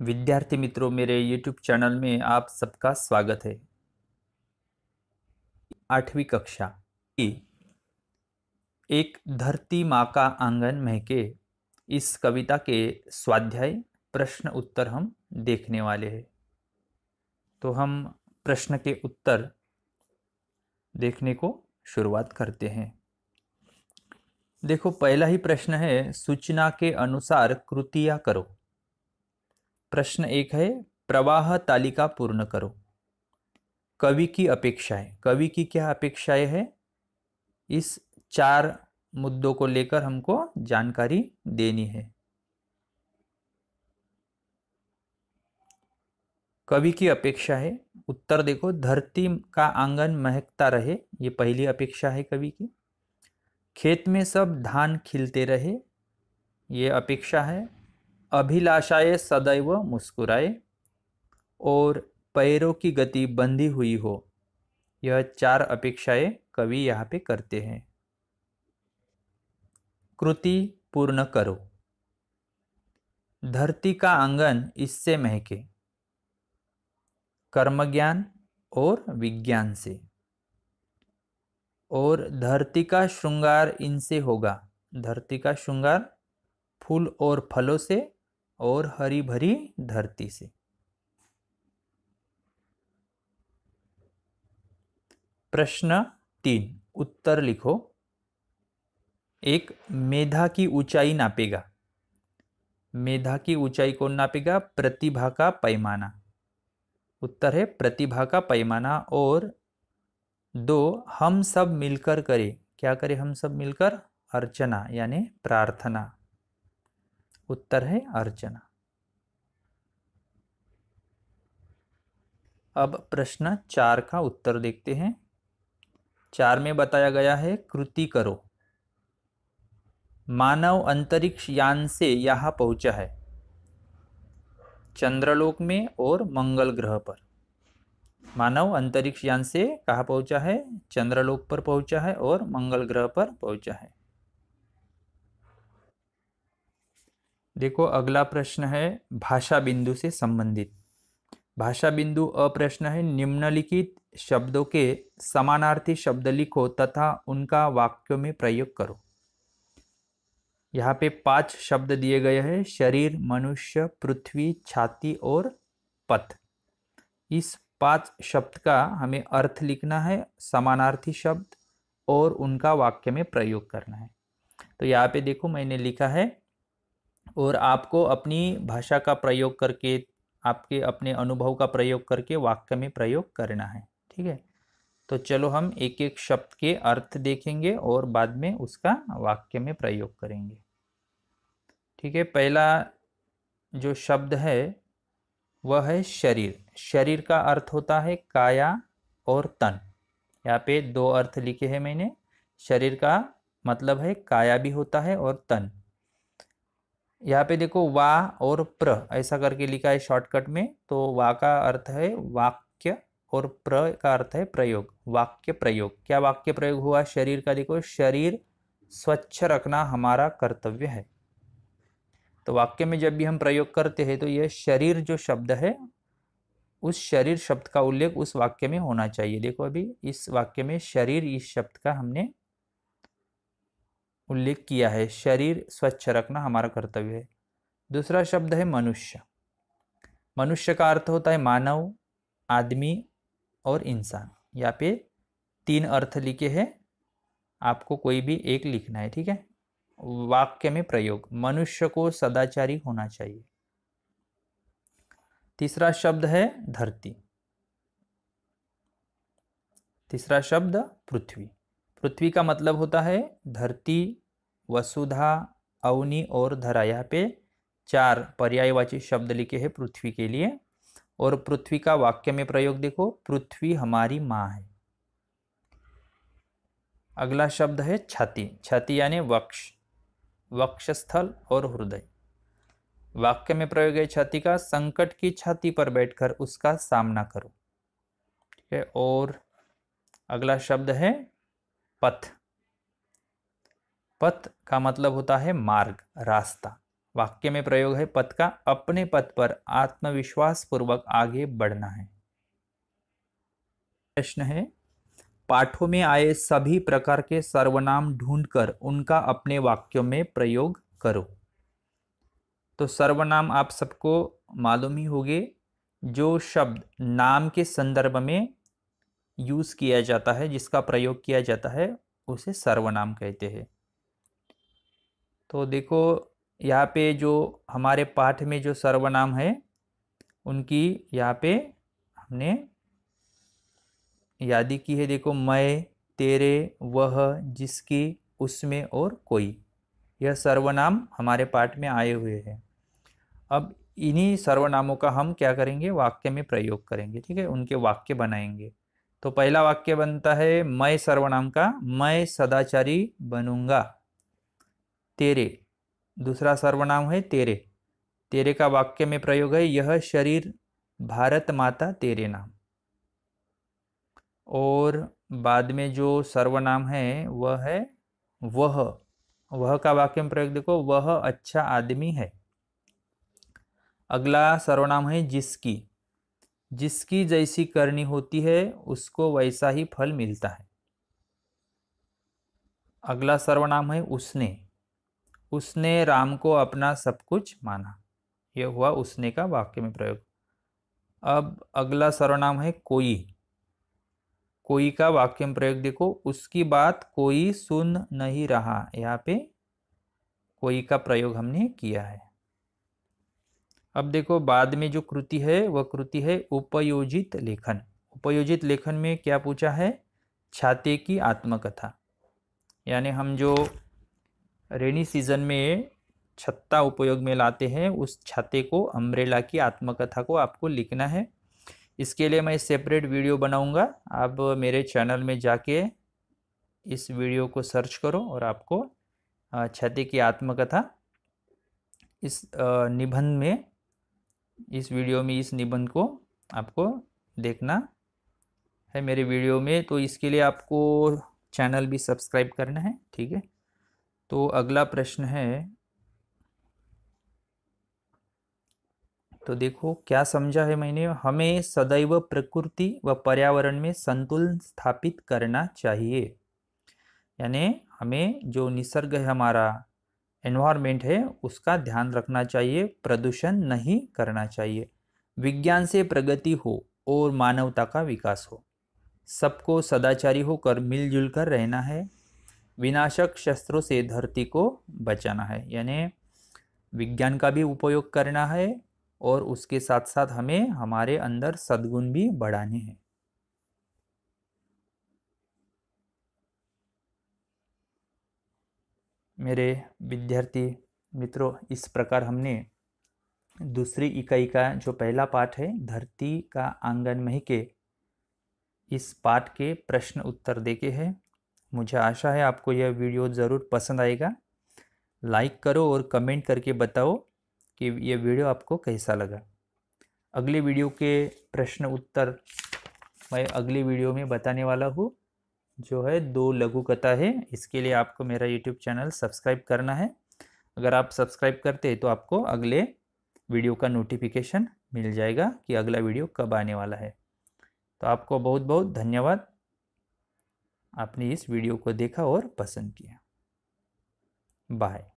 विद्यार्थी मित्रों, मेरे YouTube चैनल में आप सबका स्वागत है। 8वीं कक्षा की एक धरती माँ का आंगन महके इस कविता के स्वाध्याय प्रश्न उत्तर हम देखने वाले हैं। तो हम प्रश्न के उत्तर देखने को शुरुआत करते हैं। देखो, पहला ही प्रश्न है, सूचना के अनुसार कृतियाँ करो। प्रश्न 1 है, प्रवाह तालिका पूर्ण करो। कवि की अपेक्षाएं, कवि की क्या अपेक्षाएं है, इस 4 मुद्दों को लेकर हमको जानकारी देनी है। कवि की अपेक्षा है, उत्तर देखो, धरती का आंगन महकता रहे, ये पहली अपेक्षा है कवि की। खेत में सब धान खिलते रहे, ये अपेक्षा है। अभिलाषाएं सदैव मुस्कुराए और पैरों की गति बंधी हुई हो, यह 4 अपेक्षाएं कवि यहाँ पे करते हैं। कृति पूर्ण करो। धरती का आंगन इससे महके, कर्मज्ञान और विज्ञान से, और धरती का श्रृंगार इनसे होगा। धरती का श्रृंगार फूल और फलों से और हरी भरी धरती से। प्रश्न 3, उत्तर लिखो। 1, मेधा की ऊंचाई नापेगा। मेधा की ऊंचाई कौन नापेगा? प्रतिभा का पैमाना। उत्तर है प्रतिभा का पैमाना। और 2, हम सब मिलकर करें। क्या करें हम सब मिलकर? अर्चना यानी प्रार्थना। उत्तर है अर्चना। अब प्रश्न 4 का उत्तर देखते हैं। 4 में बताया गया है, कृति करो। मानव अंतरिक्ष यान से यहाँ पहुंचा है, चंद्रलोक में और मंगल ग्रह पर। मानव अंतरिक्ष यान से कहाँ पहुंचा है? चंद्रलोक पर पहुंचा है और मंगल ग्रह पर पहुंचा है। देखो, अगला प्रश्न है भाषा बिंदु से संबंधित। भाषा बिंदु अ प्रश्न है, निम्नलिखित शब्दों के समानार्थी शब्द लिखो तथा उनका वाक्यों में प्रयोग करो। यहाँ पे 5 शब्द दिए गए हैं, शरीर, मनुष्य, पृथ्वी, छाती और पथ। इस 5 शब्द का हमें अर्थ लिखना है, समानार्थी शब्द, और उनका वाक्य में प्रयोग करना है। तो यहाँ पे देखो, मैंने लिखा है, और आपको अपनी भाषा का प्रयोग करके, आपके अपने अनुभव का प्रयोग करके वाक्य में प्रयोग करना है। ठीक है, तो चलो हम एक एक शब्द के अर्थ देखेंगे और बाद में उसका वाक्य में प्रयोग करेंगे। ठीक है, पहला जो शब्द है वह है शरीर। शरीर का अर्थ होता है काया और तन। यहाँ पे 2 अर्थ लिखे हैं मैंने। शरीर का मतलब है काया भी होता है और तन। यहाँ पे देखो, वा और प्र ऐसा करके लिखा है शॉर्टकट में। तो वा का अर्थ है वाक्य और प्र का अर्थ है प्रयोग, वाक्य प्रयोग। क्या वाक्य प्रयोग हुआ शरीर का? देखो, शरीर स्वच्छ रखना हमारा कर्तव्य है। तो वाक्य में जब भी हम प्रयोग करते हैं तो यह शरीर जो शब्द है, उस शरीर शब्द का उल्लेख उस वाक्य में होना चाहिए। देखो, अभी इस वाक्य में शरीर इस शब्द का हमने उल्लेख किया है। शरीर स्वच्छ रखना हमारा कर्तव्य है। दूसरा शब्द है मनुष्य। मनुष्य का अर्थ होता है मानव, आदमी और इंसान। यहाँ पे 3 अर्थ लिखे हैं, आपको कोई भी एक लिखना है। ठीक है, वाक्य में प्रयोग, मनुष्य को सदाचारी होना चाहिए। तीसरा शब्द है धरती। तीसरा शब्द पृथ्वी। पृथ्वी का मतलब होता है धरती, वसुधा, अवनी और धरा। यहाँ पे 4 पर्यायवाची शब्द लिखे हैं पृथ्वी के लिए। और पृथ्वी का वाक्य में प्रयोग देखो, पृथ्वी हमारी माँ है। अगला शब्द है छाती। छाती यानी वक्ष, वक्षस्थल और हृदय। वाक्य में प्रयोग है छाती का, संकट की छाती पर बैठकर उसका सामना करो। ठीक है, और अगला शब्द है पथ। पथ का मतलब होता है मार्ग, रास्ता। वाक्य में प्रयोग है पद का, अपने पद पर आत्मविश्वास पूर्वक आगे बढ़ना है। प्रश्न है, पाठों में आए सभी प्रकार के सर्वनाम ढूंढकर उनका अपने वाक्यों में प्रयोग करो। तो सर्वनाम आप सबको मालूम ही होंगे, जो शब्द नाम के संदर्भ में यूज किया जाता है, जिसका प्रयोग किया जाता है, उसे सर्वनाम कहते हैं। तो देखो यहाँ पे जो हमारे पाठ में जो सर्वनाम है उनकी यहाँ पे हमने यादी की है। देखो, मैं, तेरे, वह, जिसकी, उसमें और कोई, यह सर्वनाम हमारे पाठ में आए हुए हैं। अब इन्हीं सर्वनामों का हम क्या करेंगे, वाक्य में प्रयोग करेंगे। ठीक है, उनके वाक्य बनाएंगे। तो पहला वाक्य बनता है मैं सर्वनाम का, मैं सदाचारी बनूंगा। तेरे, दूसरा सर्वनाम है तेरे, तेरे का वाक्य में प्रयोग है यह शरीर भारत माता तेरे नाम। और बाद में जो सर्वनाम है वह है वह, वह का वाक्य में प्रयोग देखो, वह अच्छा आदमी है। अगला सर्वनाम है जिसकी, जिसकी जैसी करनी होती है उसको वैसा ही फल मिलता है। अगला सर्वनाम है उसने, उसने राम को अपना सब कुछ माना। यह हुआ उसने का वाक्य में प्रयोग। अब अगला सर्वनाम है कोई, कोई का वाक्य में प्रयोग देखो, उसकी बात कोई सुन नहीं रहा। यहाँ पे कोई का प्रयोग हमने किया है। अब देखो बाद में जो कृति है वह कृति है उपयोजित लेखन। उपयोजित लेखन में क्या पूछा है, छाते की आत्मकथा। यानी हम जो रेनी सीजन में छत्ता उपयोग में लाते हैं, उस छाते को, अम्ब्रेला की आत्मकथा को आपको लिखना है। इसके लिए मैं सेपरेट वीडियो बनाऊंगा। आप मेरे चैनल में जाके इस वीडियो को सर्च करो और आपको छाते की आत्मकथा इस निबंध में, इस वीडियो में इस निबंध को आपको देखना है मेरे वीडियो में। तो इसके लिए आपको चैनल भी सब्सक्राइब करना है। ठीक है, तो अगला प्रश्न है, तो देखो क्या समझा है मैंने, हमें सदैव प्रकृति व पर्यावरण में संतुलन स्थापित करना चाहिए। यानी हमें जो निसर्ग है, हमारा एनवायरमेंट है, उसका ध्यान रखना चाहिए, प्रदूषण नहीं करना चाहिए। विज्ञान से प्रगति हो और मानवता का विकास हो, सबको सदाचारी होकर मिलजुल कर रहना है, विनाशक शस्त्रों से धरती को बचाना है। यानी विज्ञान का भी उपयोग करना है और उसके साथ साथ हमें हमारे अंदर सद्गुण भी बढ़ाने हैं। मेरे विद्यार्थी मित्रों, इस प्रकार हमने दूसरी इकाई का जो पहला पाठ है, धरती का आंगन महके, इस पाठ के प्रश्न उत्तर देखे हैं। मुझे आशा है आपको यह वीडियो ज़रूर पसंद आएगा। लाइक करो और कमेंट करके बताओ कि यह वीडियो आपको कैसा लगा। अगले वीडियो के प्रश्न उत्तर मैं अगली वीडियो में बताने वाला हूँ, जो है 2 लघु कथा है। इसके लिए आपको मेरा यूट्यूब चैनल सब्सक्राइब करना है। अगर आप सब्सक्राइब करते हैं तो आपको अगले वीडियो का नोटिफिकेशन मिल जाएगा कि अगला वीडियो कब आने वाला है। तो आपको बहुत बहुत धन्यवाद, आपने इस वीडियो को देखा और पसंद किया। बाय।